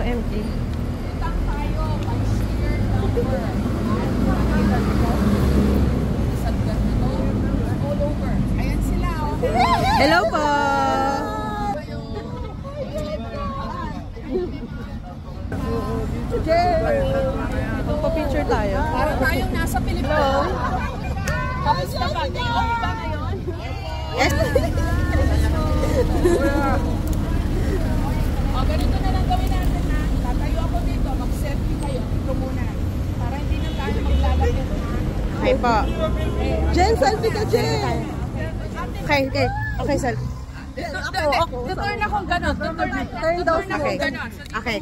OMG. Utang tayo. Share number. Sadgat na to. All over. Ayan sila. Hello po! Magpa-picture tayo. Para tayong nasa Pilipinas. Tapos na ba? Day off ba ngayon? Yes. O, ganito na lang gawin natin na. Tatayo ako dito. Mag-selfie kayo. Dito muna. Para hindi na tayo maglalagyan. Okay po. Jen, selfie ka, Jen! Okay, selfie. Tuturn akong gano'n. Tuturn akong gano'n. Okay.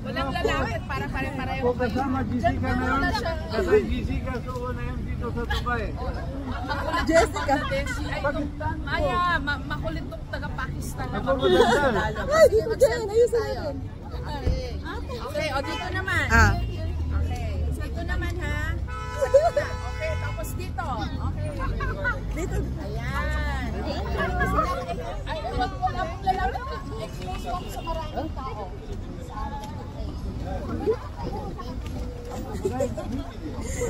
Walang lalaki para pare-pareho. Kasama Jessica na yun. Kasi Jessica suko na yun dito sa Dubai. Jessica. Maya, makulit tong taga-Pakistan. Ako magandang. Ay, dito, Jen! Ayusin natin. Okay, o dito naman. Okay, dito naman ha. Okay, tapos dito. Okay. Dito. Ayan. Ay, wala pong lalaki. Expose ako sa maraming tao.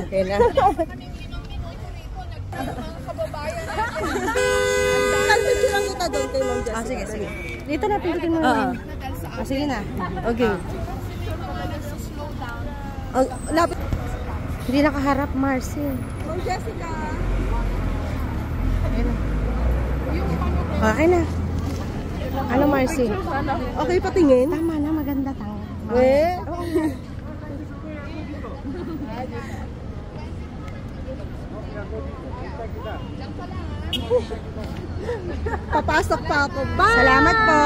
Okay na. Kababayan Picture lang kita doon kay Ma'am Jessica. Sige. Dito na, pindutin mo naman. Sige na. Okay. Lapit. Hindi nakaharap, Marcy. Ma'am Jessica. Okay na. Ano, Marcy? Okay, patingin. Tama na, maganda tanga. Papasok pa ako. Bye! Salamat po.